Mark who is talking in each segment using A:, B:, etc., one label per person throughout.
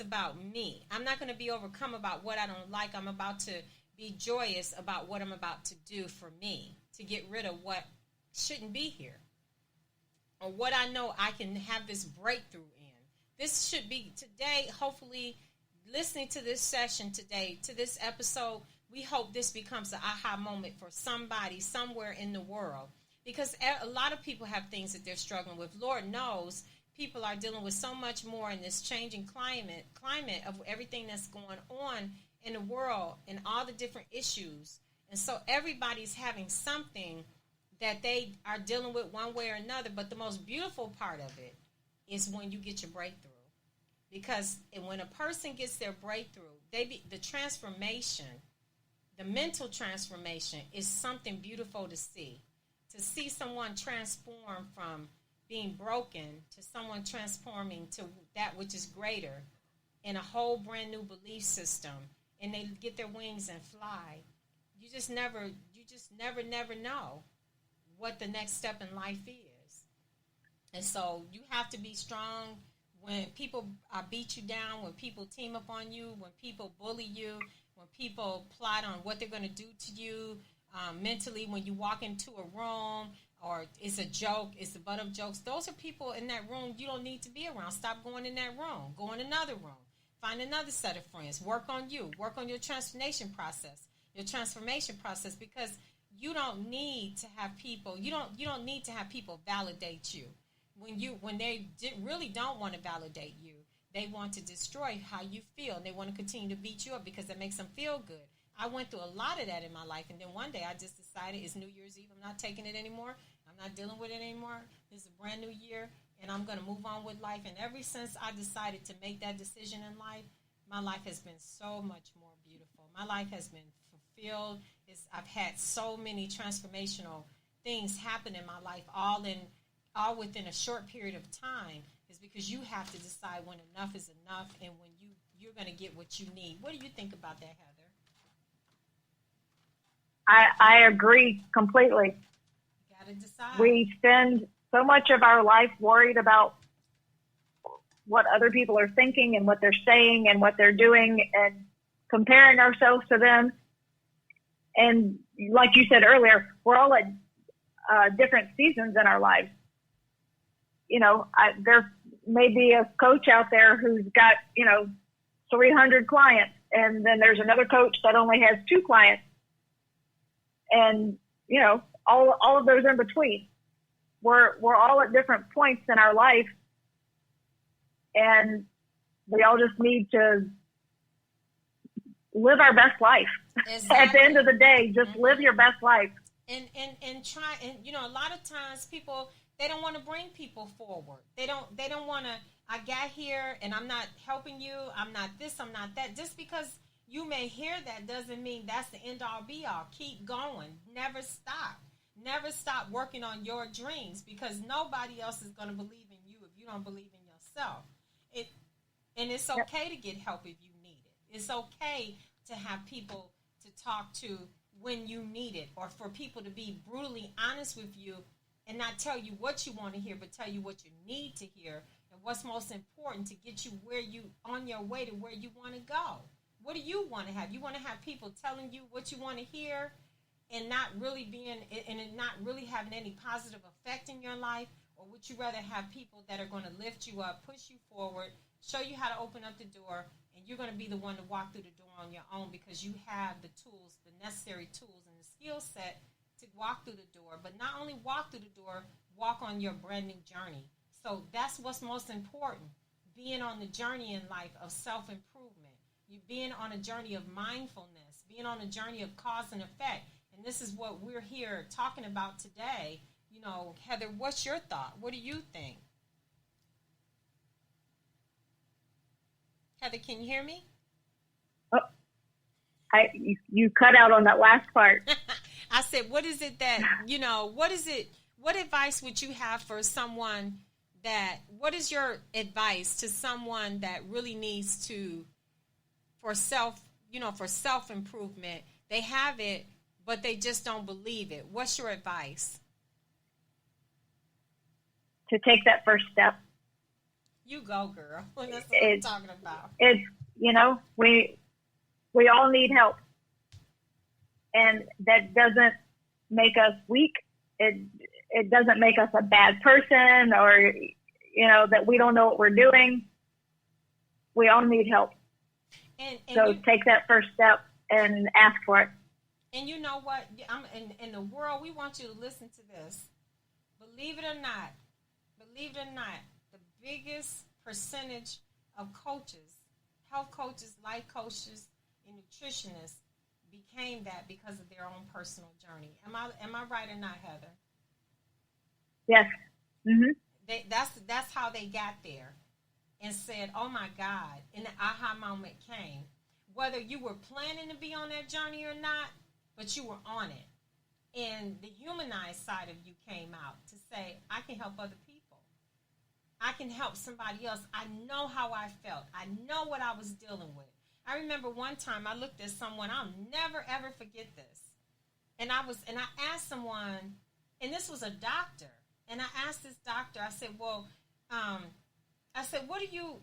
A: about me. I'm not going to be overcome about what I don't like. I'm about to be joyous about what I'm about to do for me, to get rid of what shouldn't be here, or what I know I can have this breakthrough in. This should be today, hopefully, listening to this session today, to this episode, we hope this becomes an aha moment for somebody somewhere in the world, because a lot of people have things that they're struggling with. Lord knows people are dealing with so much more in this changing climate of everything that's going on in the world and all the different issues. And so everybody's having something that they are dealing with one way or another. But the most beautiful part of it is when you get your breakthrough. Because when a person gets their breakthrough, the transformation, the mental transformation is something beautiful to see. To see someone transform from being broken to someone transforming to that which is greater in a whole brand new belief system, and they get their wings and fly. You just never know what the next step in life is. And so you have to be strong when people beat you down, when people team up on you, when people bully you, when people plot on what they're going to do to you mentally, when you walk into a room or it's a joke, it's the butt of jokes. Those are people in that room you don't need to be around. Stop going in that room. Go in another room. Find another set of friends. Work on you. Work on your transformation process, because you don't need to have people. You don't need to have people validate you. When they really don't want to validate you, they want to destroy how you feel, and they want to continue to beat you up because that makes them feel good. I went through a lot of that in my life, and then one day I just decided it's New Year's Eve. I'm not taking it anymore. I'm not dealing with it anymore. This is a brand new year, and I'm going to move on with life. And ever since I decided to make that decision in life, my life has been so much more beautiful. My life has been fulfilled. I've had so many transformational things happen in my life, all within a short period of time. Is because you have to decide when enough is enough, and when you're going to get what you need. What do you think about that, Heather?
B: I agree completely.
A: You got to decide.
B: We spend so much of our life worried about what other people are thinking and what they're saying and what they're doing and comparing ourselves to them. And like you said earlier, we're all at different seasons in our lives. You know, there may be a coach out there who's got, 300 clients, and then there's another coach that only has 2 clients. And, all of those in between. We're all at different points in our life, and we all just need to live our best life. Exactly. At the end of the day, just live your best life.
A: And try, and a lot of times people, they don't want to bring people forward. They don't want to, I got here and I'm not helping you. I'm not this, I'm not that. Just because you may hear that doesn't mean that's the end all be all. Keep going. Never stop. Never stop working on your dreams, because nobody else is going to believe in you if you don't believe in yourself. And it's okay to get help if you need it. It's okay to have people to talk to when you need it, or for people to be brutally honest with you and not tell you what you want to hear, but tell you what you need to hear and what's most important to get you on your way to where you want to go. What do you want to have? You want to have people telling you what you want to hear and not really having any positive effect in your life? Or would you rather have people that are going to lift you up, push you forward, show you how to open up the door, and you're going to be the one to walk through the door on your own because you have the tools, the necessary tools and the skill set to walk through the door? But not only walk through the door, walk on your brand new journey. So that's what's most important, being on the journey in life of self-improvement. You being on a journey of mindfulness, being on a journey of cause and effect. And this is what we're here talking about today. Heather, what's your thought? What do you think? Heather, can you hear me?
B: Oh, you cut out on that last part.
A: I said, what is it that, what advice would you have for someone what is your advice to someone that really needs to, for self-improvement, they have it, but they just don't believe it? What's your advice?
B: To take that first step.
A: You go, girl. That's what I'm talking about.
B: It's, we all need help. And that doesn't make us weak. It doesn't make us a bad person or, that we don't know what we're doing. We all need help.
A: And
B: so take that first step and ask for it.
A: And you know what? In the world, we want you to listen to this. Believe it or not, the biggest percentage of coaches, health coaches, life coaches, and nutritionists became that because of their own personal journey. Am I right or not, Heather?
B: Yes. Mm-hmm.
A: That's how they got there and said, oh my God, and the aha moment came. Whether you were planning to be on that journey or not, but you were on it. And the humanized side of you came out to say, I can help other people. I can help somebody else. I know how I felt. I know what I was dealing with. I remember one time I looked at someone, I'll never ever forget this. And I asked someone, and this was a doctor, and I asked this doctor, I said, well, what do you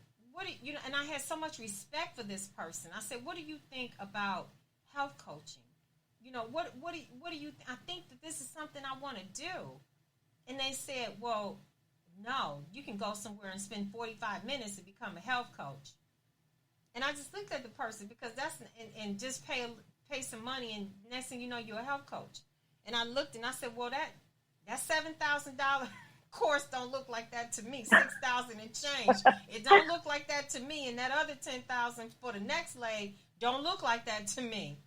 A: know, and I had so much respect for this person. I said, what do you think about health coaching? What do you I think that this is something I want to do. And they said, well, no, you can go somewhere and spend 45 minutes to become a health coach. And I just looked at the person because that's, and just pay some money, and next thing you know, you're a health coach. And I looked and I said, well, that $7,000 course don't look like that to me. $6,000 and change. It don't look like that to me. And that other $10,000 for the next leg don't look like that to me.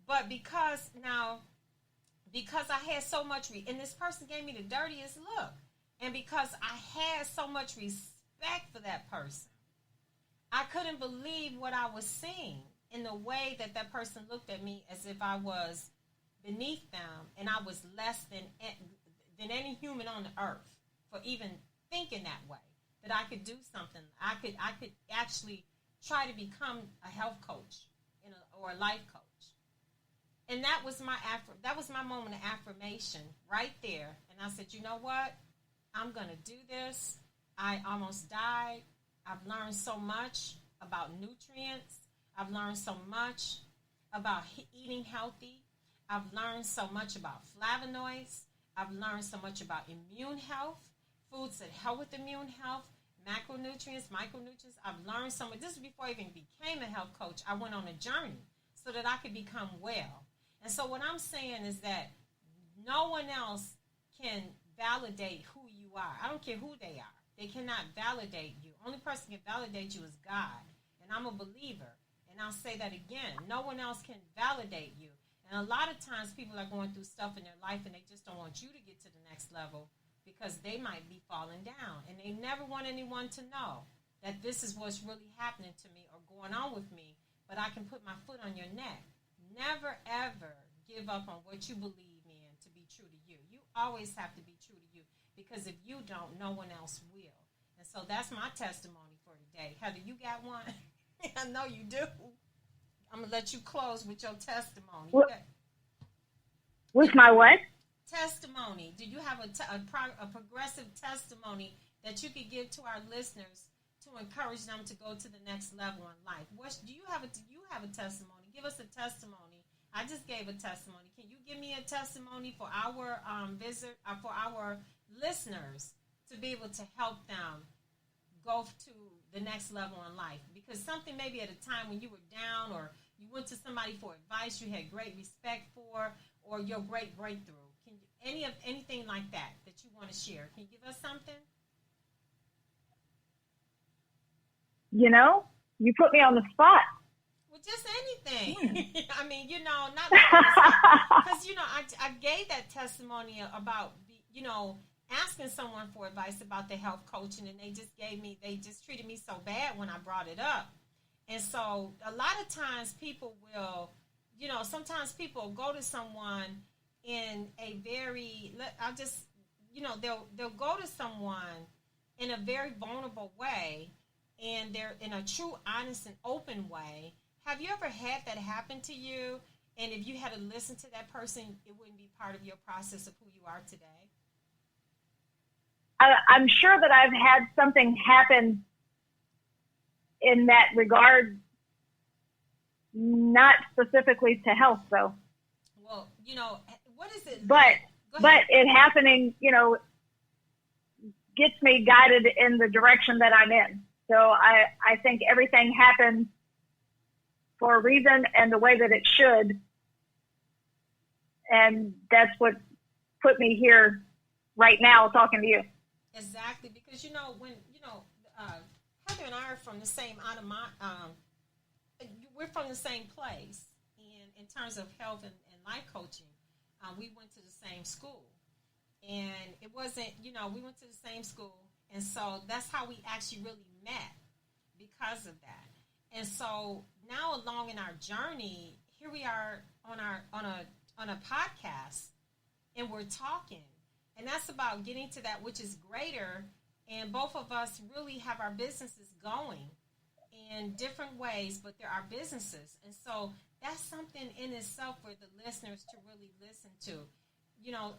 A: But because I had so much, and this person gave me the dirtiest look, and because I had so much respect for that person, I couldn't believe what I was seeing in the way that person looked at me as if I was beneath them and I was less than any human on the earth for even thinking that way, that I could do something. I could actually try to become a health coach or a life coach. And that was my moment of affirmation right there. And I said, you know what? I'm going to do this. I almost died. I've learned so much about nutrients. I've learned so much about eating healthy. I've learned so much about flavonoids. I've learned so much about immune health, foods that help with immune health, macronutrients, micronutrients. I've learned so much. This is before I even became a health coach. I went on a journey so that I could become well. And so what I'm saying is that no one else can validate who you are. I don't care who they are. They cannot validate you. Only person can validate you is God. And I'm a believer. And I'll say that again. No one else can validate you. And a lot of times people are going through stuff in their life and they just don't want you to get to the next level because they might be falling down. And they never want anyone to know that this is what's really happening to me or going on with me. But I can put my foot on your neck. Never, ever give up on what you believe in to be true to you. You always have to be true to you because if you don't, no one else will. And so that's my testimony for today. Heather, you got one? I know you do. I'm going to let you close with your testimony.
B: With my what?
A: Testimony. Do you have a progressive testimony that you could give to our listeners to encourage them to go to the next level in life? Do you have a testimony? Give us a testimony. I just gave a testimony. Can you give me a testimony for our for our listeners to be able to help them go to the next level in life? Because something maybe at a time when you were down or you went to somebody for advice you had great respect for, or your great breakthrough. Anything like that you want to share? Can you give us something?
B: You put me on the spot.
A: Well, just anything. I mean, not because I gave that testimony about asking someone for advice about the health coaching, and they just treated me so bad when I brought it up. And so a lot of times people will, sometimes people go to someone in a very, they'll go to someone in a very vulnerable way, and they're in a true, honest, and open way. Have you ever had that happen to you? And if you had to listen to that person, it wouldn't be part of your process of who you are today?
B: I'm sure that I've had something happen in that regard, not specifically to health, though.
A: Well, what is it?
B: But it happening, gets me guided in the direction that I'm in. So I think everything happens for a reason and the way that it should. And that's what put me here right now talking to you.
A: Exactly. Because, Heather and I are from the same we're from the same place. And in terms of health and life coaching, we went to the same school. And it wasn't, we went to the same school. And so that's how we actually really met because of that. And so now along in our journey, here we are on a podcast, and we're talking. And that's about getting to that which is greater. And both of us really have our businesses going in different ways, but they're our businesses. And so that's something in itself for the listeners to really listen to.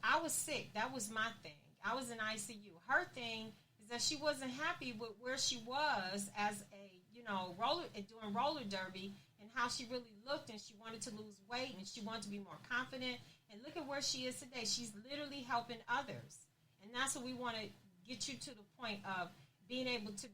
A: I was sick. That was my thing. I was in ICU. Her thing is that she wasn't happy with where she was as a, doing roller derby, and how she really looked, and she wanted to lose weight, and she wanted to be more confident. And look at where she is today. She's literally helping others. And that's what we want to get you to the point of being able to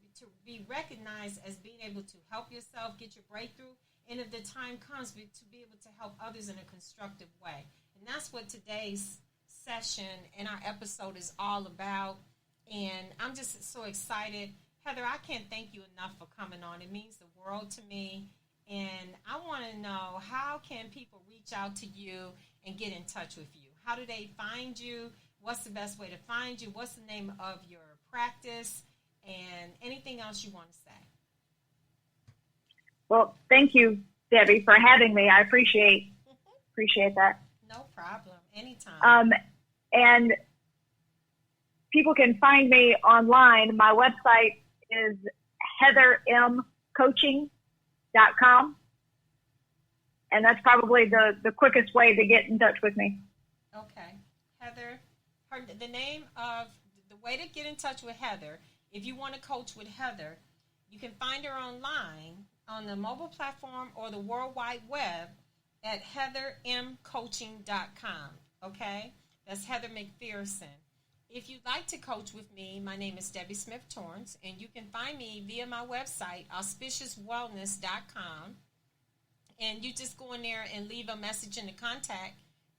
A: be recognized as being able to help yourself, get your breakthrough, and if the time comes, to be able to help others in a constructive way. And that's what today's session and our episode is all about. And I'm just so excited. Heather, I can't thank you enough for coming on. It means the world to me. And I want to know, how can people reach out to you and get in touch with you? How do they find you? What's the best way to find you? What's the name of your practice? And anything else you want to say?
B: Well, thank you, Debbie, for having me. I appreciate that.
A: No problem. Anytime.
B: And people can find me online. My website is heathermcoaching.com. And that's probably the quickest way to get in touch with me.
A: Okay. Heather, the name of the way to get in touch with Heather, if you want to coach with Heather, you can find her online on the mobile platform or the World Wide Web at heathermcoaching.com. Okay? That's Heather Mcpherson. If you'd like to coach with me, my name is Debra Smith-Torrence, and you can find me via my website, auspiciouswellness.com. And you just go in there and leave a message in the contact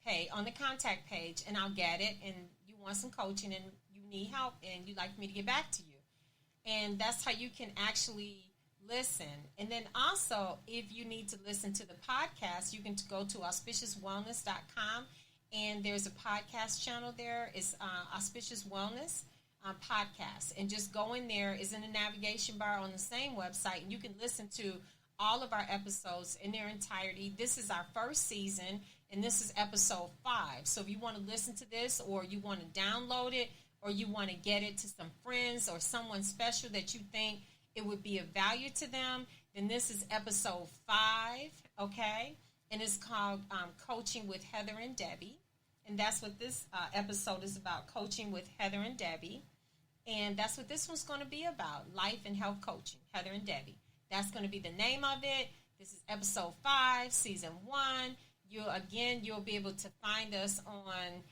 A: page, on the contact page, and I'll get it. And you want some coaching and you need help and you'd like me to get back to you. And that's how you can actually listen. And then also, if you need to listen to the podcast, you can go to auspiciouswellness.com. And there's a podcast channel there. It's Auspicious Wellness Podcast. And just go in there. It's in the navigation bar on the same website. And you can listen to all of our episodes in their entirety. This is our first season, and this is episode 5. So if you want to listen to this, or you want to download it, or you want to get it to some friends or someone special that you think it would be of value to them, then this is episode 5, okay? And it's called Coaching with Heather and Debbie. And that's what this episode is about, coaching with Heather and Debbie. And that's what this one's going to be about, life and health coaching, Heather and Debbie. That's going to be the name of it. This is episode 5, season 1. You'll be able to find us on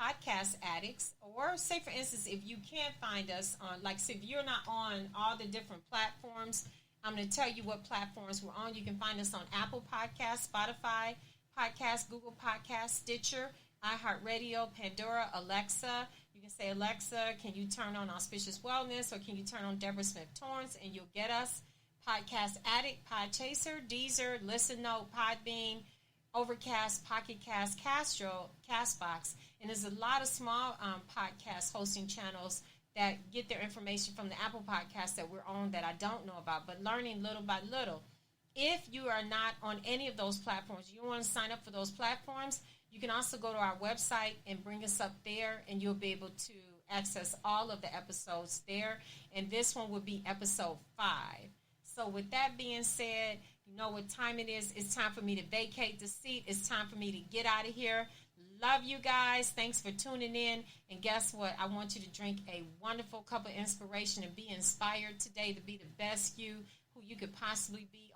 A: Podcast Addicts, or say, for instance, if you can't find us on, like, say, if you're not on all the different platforms, I'm going to tell you what platforms we're on. You can find us on Apple Podcasts, Spotify Podcasts, Google Podcasts, Stitcher, iHeartRadio, Pandora, Alexa. You can say, Alexa, can you turn on Auspicious Wellness, or can you turn on Debra Smith-Torrence, and you'll get us. Podcast Addict, Podchaser, Deezer, Listen Note, Podbean, Overcast, Pocket Cast, Castro, Castbox. And there's a lot of small podcast hosting channels that get their information from the Apple Podcasts that we're on that I don't know about, but learning little by little. If you are not on any of those platforms, you want to sign up for those platforms, you can also go to our website and bring us up there, and you'll be able to access all of the episodes there. And this one will be episode 5. So with that being said, you know what time it is. It's time for me to vacate the seat. It's time for me to get out of here. Love you guys. Thanks for tuning in. And guess what? I want you to drink a wonderful cup of inspiration and be inspired today to be the best you you could possibly be